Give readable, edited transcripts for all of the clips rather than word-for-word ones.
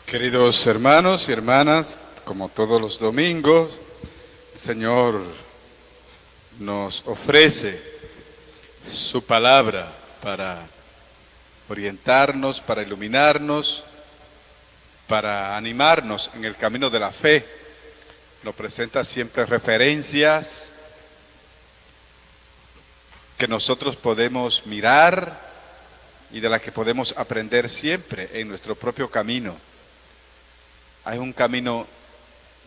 Queridos hermanos y hermanas, como todos los domingos, el Señor nos ofrece su palabra para orientarnos, para iluminarnos, para animarnos en el camino de la fe. Nos presenta siempre referencias que nosotros podemos mirar y de las que podemos aprender siempre en nuestro propio camino. Hay un camino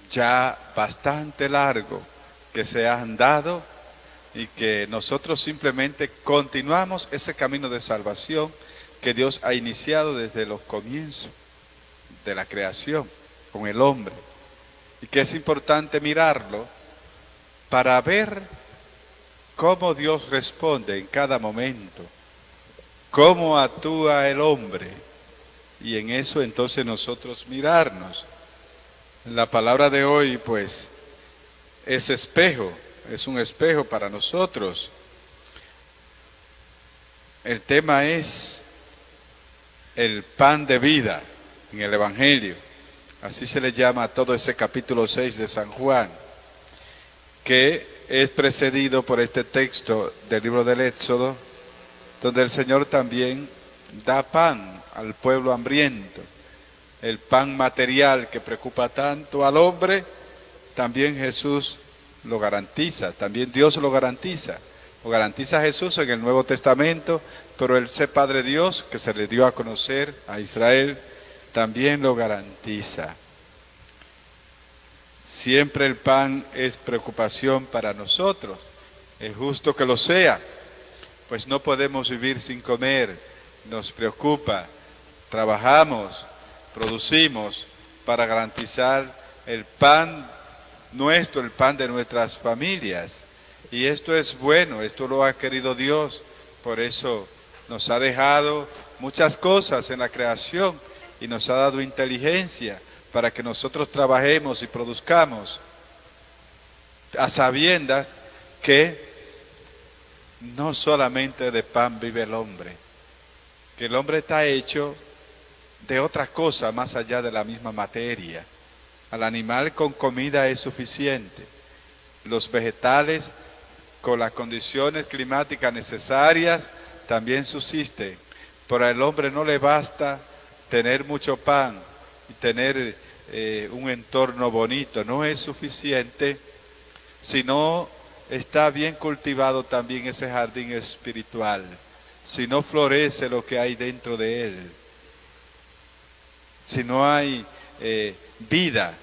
ya bastante largo que se ha andado y que nosotros simplemente continuamos ese camino de salvación que Dios ha iniciado desde los comienzos de la creación con el hombre, y que es importante mirarlo para ver cómo Dios responde en cada momento, cómo actúa el hombre, y en eso entonces nosotros mirarnos. La palabra de hoy pues es espejo, es un espejo para nosotros. El tema es el pan de vida en el Evangelio. Así se le llama a todo ese capítulo 6 de San Juan, que es precedido por este texto del libro del Éxodo, donde el Señor también da pan al pueblo hambriento. El pan material que preocupa tanto al hombre, también Jesús lo garantiza, también Dios lo garantiza. Lo garantiza Jesús en el Nuevo Testamento, pero el ser Padre Dios, que se le dio a conocer a Israel, también lo garantiza. Siempre el pan es preocupación para nosotros, es justo que lo sea, pues no podemos vivir sin comer, nos preocupa, trabajamos, producimos para garantizar el pan nuestro, el pan de nuestras familias. Y esto es bueno, esto lo ha querido Dios, por eso nos ha dejado muchas cosas en la creación y nos ha dado inteligencia para que nosotros trabajemos y produzcamos, a sabiendas que no solamente de pan vive el hombre, que el hombre está hecho de otra cosa más allá de la misma materia. Al animal con comida es suficiente, los vegetales con las condiciones climáticas necesarias también subsisten, pero al hombre no le basta tener mucho pan y tener un entorno bonito, no es suficiente, si no está bien cultivado también ese jardín espiritual, si no florece lo que hay dentro de él, si no hay vida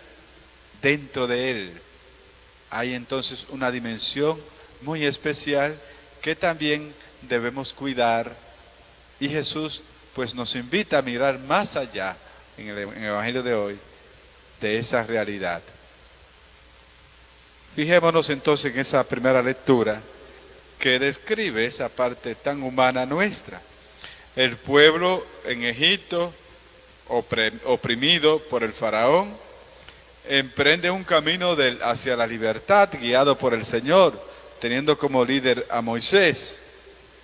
dentro de él, hay entonces una dimensión muy especial que también debemos cuidar, y Jesús pues nos invita a mirar más allá en el Evangelio de hoy de esa realidad. Fijémonos entonces en esa primera lectura que describe esa parte tan humana nuestra. El pueblo en Egipto, oprimido por el faraón, emprende un camino hacia la libertad guiado por el Señor, teniendo como líder a Moisés.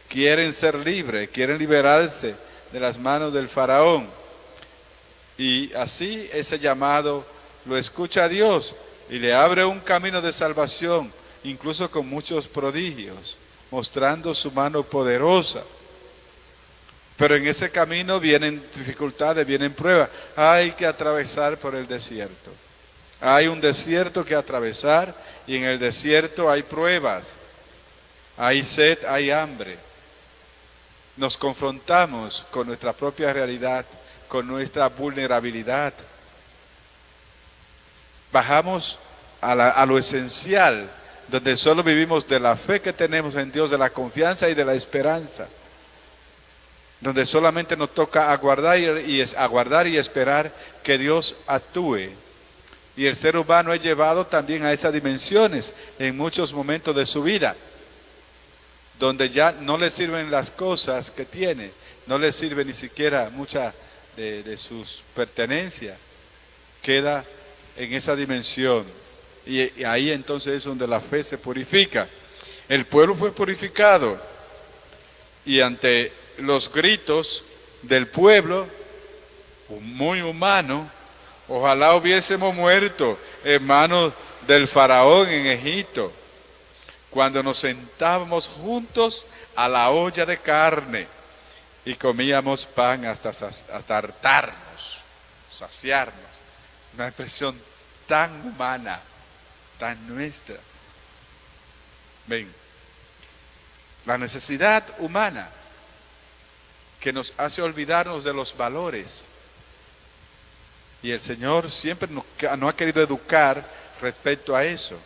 Quieren ser libres, quieren liberarse de las manos del faraón. Y así ese llamado lo escucha Dios y le abre un camino de salvación, incluso con muchos prodigios, mostrando su mano poderosa. Pero en ese camino vienen dificultades, vienen pruebas. Hay que atravesar por el desierto. Hay un desierto que atravesar y en el desierto hay pruebas. Hay sed, hay hambre. Nos confrontamos con nuestra propia realidad, con nuestra vulnerabilidad. Bajamos a lo esencial, donde solo vivimos de la fe que tenemos en Dios, de la confianza y de la esperanza. Donde solamente nos toca aguardar y esperar que Dios actúe. Y el ser humano es llevado también a esas dimensiones en muchos momentos de su vida, donde ya no le sirven las cosas que tiene, no le sirve ni siquiera mucha de sus pertenencias, queda en esa dimensión. Y ahí entonces es donde la fe se purifica. El pueblo fue purificado y ante los gritos del pueblo, muy humano, Ojalá hubiésemos muerto en manos del faraón en Egipto, cuando nos sentábamos juntos a la olla de carne y comíamos pan hasta hartarnos, saciarnos. Una expresión tan humana, tan nuestra. Ven, la necesidad humana que nos hace olvidarnos de los valores. Y el Señor siempre nos ha querido educar respecto a eso.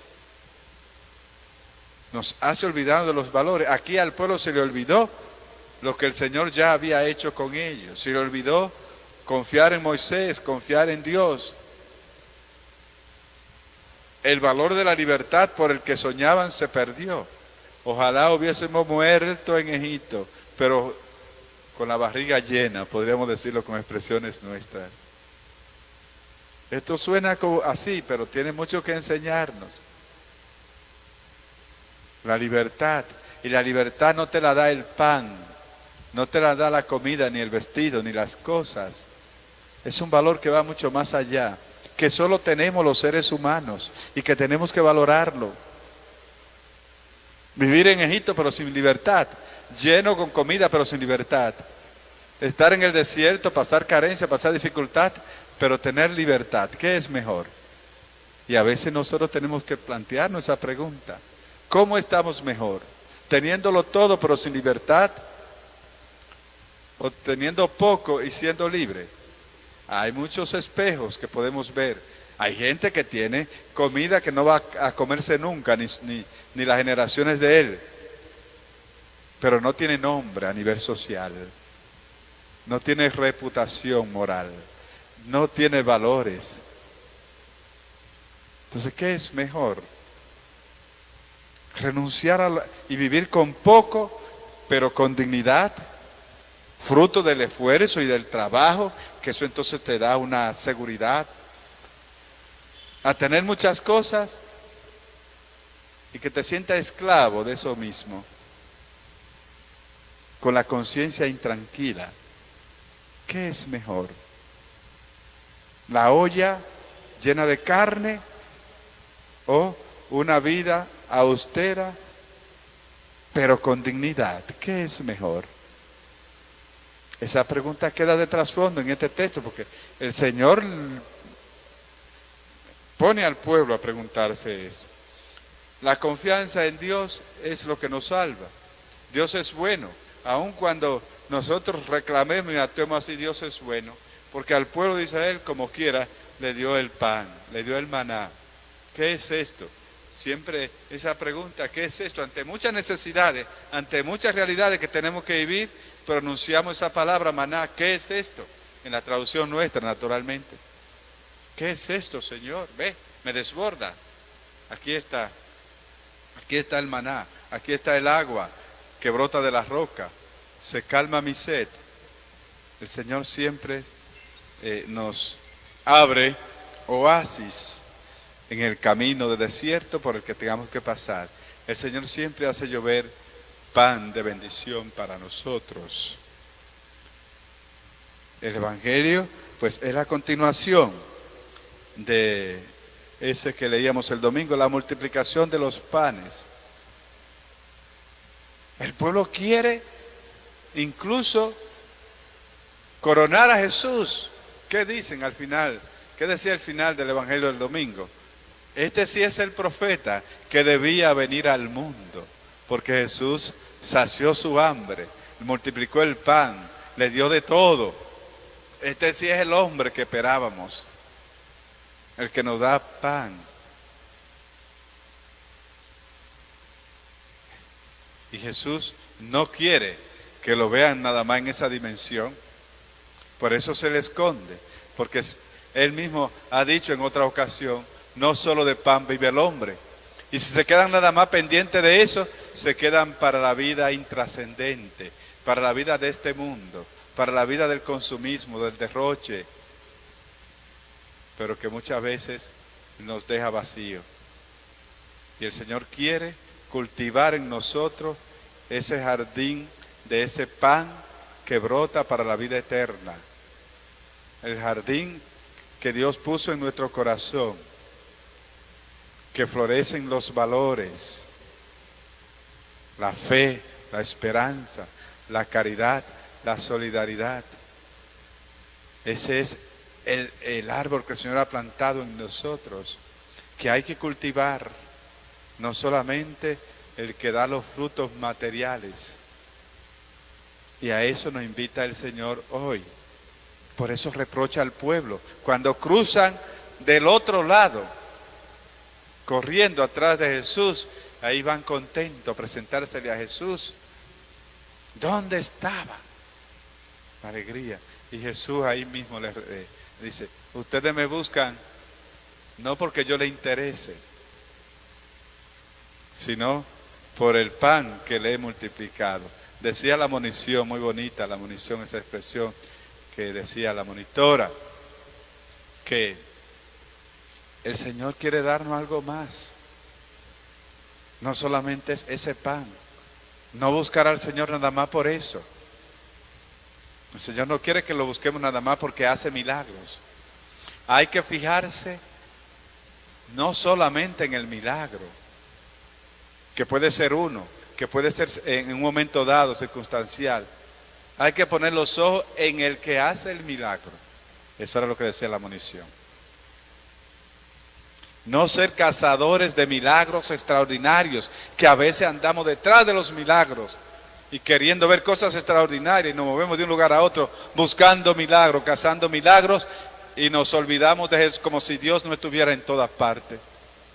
Nos hace olvidarnos de los valores. Aquí al pueblo se le olvidó lo que el Señor ya había hecho con ellos. Se le olvidó confiar en Moisés, confiar en Dios. El valor de la libertad por el que soñaban se perdió. Ojalá hubiésemos muerto en Egipto, pero con la barriga llena, podríamos decirlo con expresiones nuestras. Esto suena como así, pero tiene mucho que enseñarnos. La libertad. Y la libertad no te la da el pan, no te la da la comida, ni el vestido, ni las cosas. Es un valor que va mucho más allá, que solo tenemos los seres humanos y que tenemos que valorarlo. Vivir en Egipto pero sin libertad, lleno con comida pero sin libertad. Estar en el desierto, pasar carencia, pasar dificultad, pero tener libertad. ¿Qué es mejor? Y a veces nosotros tenemos que plantearnos esa pregunta. ¿Cómo estamos mejor? ¿Teniéndolo todo pero sin libertad? ¿O teniendo poco y siendo libre? Hay muchos espejos que podemos ver. Hay gente que tiene comida que no va a comerse nunca, ni las generaciones de él. Pero no tiene nombre a nivel social. No tiene reputación moral. No tiene valores. Entonces, ¿qué es mejor? Renunciar y vivir con poco, pero con dignidad, fruto del esfuerzo y del trabajo, que eso entonces te da una seguridad. A tener muchas cosas y que te sientas esclavo de eso mismo, con la conciencia intranquila. ¿Qué es mejor? ¿La olla llena de carne o una vida austera pero con dignidad? ¿Qué es mejor? Esa pregunta queda de trasfondo en este texto porque el Señor pone al pueblo a preguntarse eso. La confianza en Dios es lo que nos salva. Dios es bueno, aun cuando nosotros reclamemos y actuemos así, Dios es bueno, porque al pueblo de Israel, como quiera, le dio el pan, le dio el maná. ¿Qué es esto? Siempre esa pregunta, ¿qué es esto? Ante muchas necesidades, ante muchas realidades que tenemos que vivir, pronunciamos esa palabra maná. ¿Qué es esto? En la traducción nuestra, naturalmente. ¿Qué es esto, Señor? Ve, me desborda. Aquí está el maná, aquí está el agua que brota de la roca. Se calma mi sed. El Señor siempre nos abre oasis en el camino de desierto por el que tengamos que pasar. El Señor siempre hace llover pan de bendición para nosotros. El Evangelio, pues, es la continuación de ese que leíamos el domingo, la multiplicación de los panes. El pueblo quiere incluso coronar a Jesús. ¿Qué dicen al final? ¿Qué decía al final del Evangelio del domingo? Este sí es el profeta que debía venir al mundo, porque Jesús sació su hambre, multiplicó el pan, le dio de todo. Este sí es el hombre que esperábamos, el que nos da pan. Y Jesús no quiere que lo vean nada más en esa dimensión. Por eso se le esconde, porque él mismo ha dicho en otra ocasión, no solo de pan vive el hombre. Y si se quedan nada más pendientes de eso, se quedan para la vida intrascendente, para la vida de este mundo, para la vida del consumismo, del derroche, pero que muchas veces nos deja vacío. Y el Señor quiere cultivar en nosotros ese jardín de ese pan que brota para la vida eterna. El jardín que Dios puso en nuestro corazón, que florecen los valores, la fe, la esperanza, la caridad, la solidaridad. Ese es el árbol que el Señor ha plantado en nosotros, que hay que cultivar, no solamente el que da los frutos materiales. Y a eso nos invita el Señor hoy. Por eso reprocha al pueblo. Cuando cruzan del otro lado, corriendo atrás de Jesús, ahí van contentos a presentársele a Jesús. ¿Dónde estaba? Alegría. Y Jesús ahí mismo les dice, ustedes me buscan no porque yo les interese, sino por el pan que le he multiplicado. Decía la monición, muy bonita la monición, esa expresión que decía la monitora, que el Señor quiere darnos algo más. No solamente es ese pan. No buscar al Señor nada más por eso. El Señor no quiere que lo busquemos nada más porque hace milagros. Hay que fijarse no solamente en el milagro, que puede ser uno, que puede ser en un momento dado, circunstancial. Hay que poner los ojos en el que hace el milagro. Eso era lo que decía la monición. No ser cazadores de milagros extraordinarios, que a veces andamos detrás de los milagros y queriendo ver cosas extraordinarias y nos movemos de un lugar a otro buscando milagros, cazando milagros, y nos olvidamos de Jesús, como si Dios no estuviera en todas partes,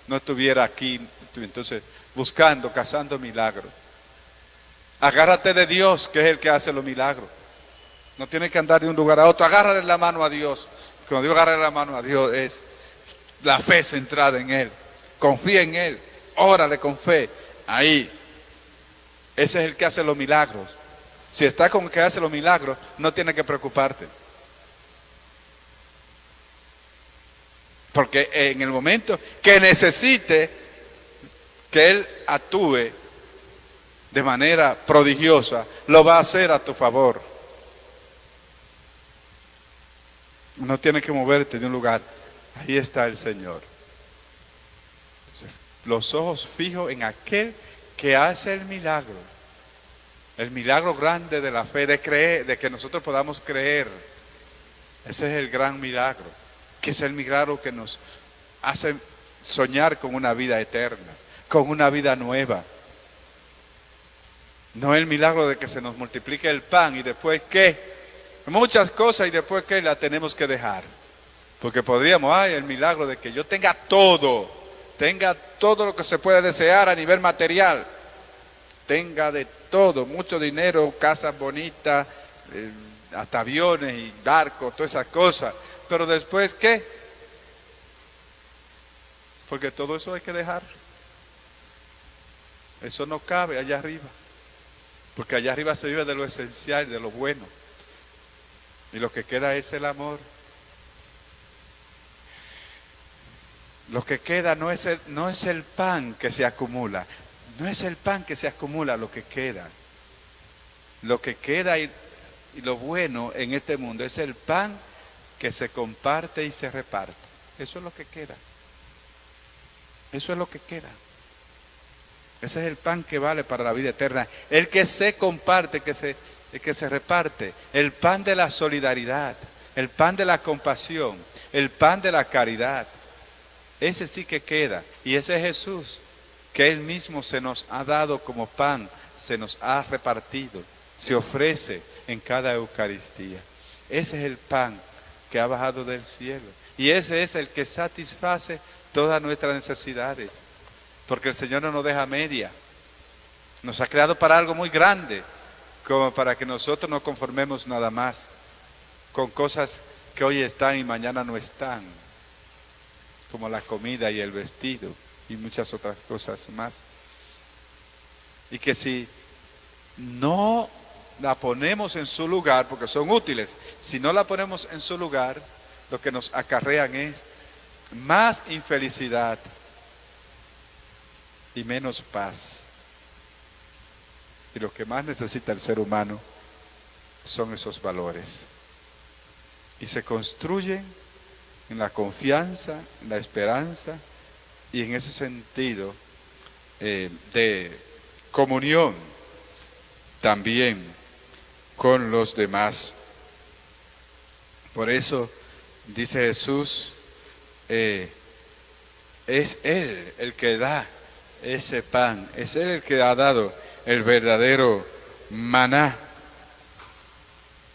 no estuviera aquí. Entonces, buscando, cazando milagros. Agárrate de Dios, que es el que hace los milagros. No tienes que andar de un lugar a otro. Agárrale la mano a Dios. Cuando digo agárrale la mano a Dios, es la fe centrada en Él. Confía en Él. Órale con fe. Ahí. Ese es el que hace los milagros. Si está con el que hace los milagros, no tienes que preocuparte. Porque en el momento que necesite que Él actúe de manera prodigiosa, lo va a hacer a tu favor. No tienes que moverte de un lugar. Ahí está el Señor. Los ojos fijos en aquel que hace el milagro. El milagro grande de la fe, de creer, de que nosotros podamos creer. Ese es el gran milagro. Que es el milagro que nos hace soñar con una vida eterna, con una vida nueva. No el milagro de que se nos multiplique el pan y después ¿qué? Muchas cosas y después ¿qué? La tenemos que dejar. Porque podríamos, el milagro de que yo tenga todo lo que se puede desear a nivel material. Tenga de todo, mucho dinero, casas bonitas, hasta aviones y barcos, todas esas cosas. Pero después ¿qué? Porque todo eso hay que dejar. Eso no cabe allá arriba. Porque allá arriba se vive de lo esencial, de lo bueno. Y lo que queda es el amor. Lo que queda no es el pan que se acumula. No es el pan que se acumula lo que queda. Lo que queda y lo bueno en este mundo es el pan que se comparte y se reparte. Eso es lo que queda. Eso es lo que queda. Ese es el pan que vale para la vida eterna. El que se comparte, el que se reparte. El pan de la solidaridad. El pan de la compasión. El pan de la caridad. Ese sí que queda. Y ese es Jesús, que Él mismo se nos ha dado como pan, se nos ha repartido, se ofrece en cada Eucaristía. Ese es el pan que ha bajado del cielo. Y ese es el que satisface todas nuestras necesidades. Porque el Señor no nos deja media. Nos ha creado para algo muy grande, como para que nosotros no conformemos nada más con cosas que hoy están y mañana no están, como la comida y el vestido y muchas otras cosas más. Y que si no la ponemos en su lugar, porque son útiles, si no la ponemos en su lugar, lo que nos acarrean es más infelicidad y menos paz. Y lo que más necesita el ser humano son esos valores. Y se construyen en la confianza, en la esperanza y en ese sentido de comunión también con los demás. Por eso dice Jesús, es Él el que da ese pan, es Él el que ha dado el verdadero maná.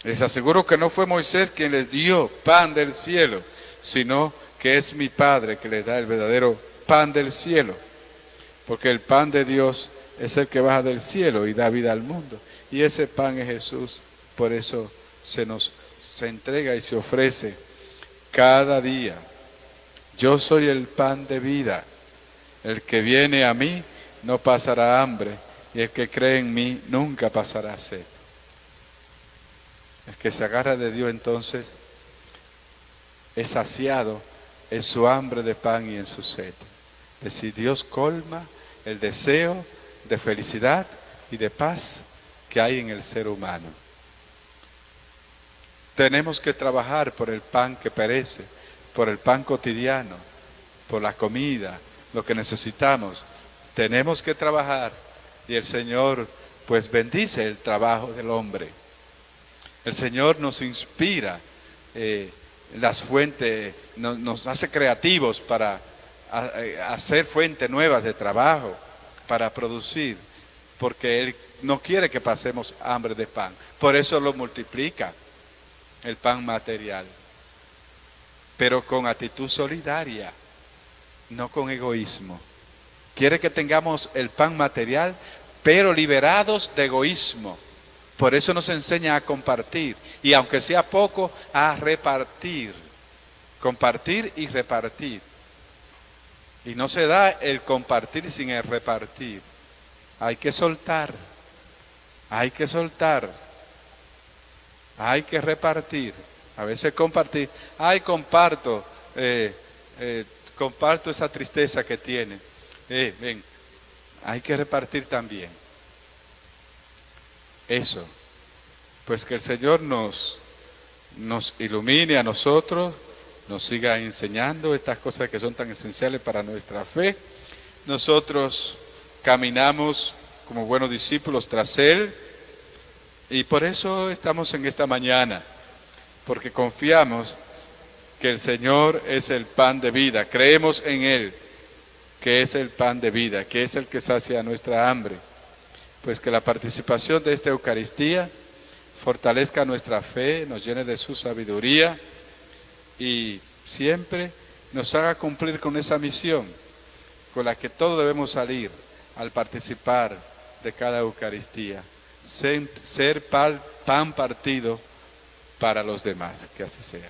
Les aseguro que no fue Moisés quien les dio pan del cielo, sino que es mi Padre que les da el verdadero pan del cielo. Porque el pan de Dios es el que baja del cielo y da vida al mundo. Y ese pan es Jesús. Por eso se entrega y se ofrece cada día. Yo soy el pan de vida. El que viene a mí no pasará hambre, y el que cree en mí nunca pasará sed. El que se agarra de Dios entonces es saciado en su hambre de pan y en su sed. Es decir, Dios colma el deseo de felicidad y de paz que hay en el ser humano. Tenemos que trabajar por el pan que perece, por el pan cotidiano, por la comida, lo que necesitamos. Tenemos que trabajar y el Señor pues bendice el trabajo del hombre. El Señor nos inspira las fuentes, nos hace creativos para hacer fuentes nuevas de trabajo, para producir, porque Él no quiere que pasemos hambre de pan. Por eso lo multiplica, el pan material, pero con actitud solidaria, no con egoísmo. Quiere que tengamos el pan material, pero liberados de egoísmo. Por eso nos enseña a compartir, y aunque sea poco, a repartir. Compartir y repartir. Y no se da el compartir sin el repartir. Hay que soltar, hay que soltar, hay que repartir. A veces compartir, comparto, comparto esa tristeza que tiene. Ven, hay que repartir también. Eso, pues que el Señor nos ilumine a nosotros, nos siga enseñando estas cosas que son tan esenciales para nuestra fe. Nosotros caminamos como buenos discípulos tras Él y por eso estamos en esta mañana, porque confiamos que el Señor es el pan de vida, creemos en Él, que es el pan de vida, que es el que sacia nuestra hambre. Pues que la participación de esta Eucaristía fortalezca nuestra fe, nos llene de su sabiduría y siempre nos haga cumplir con esa misión con la que todos debemos salir al participar de cada Eucaristía, ser pan partido para los demás, que así sea.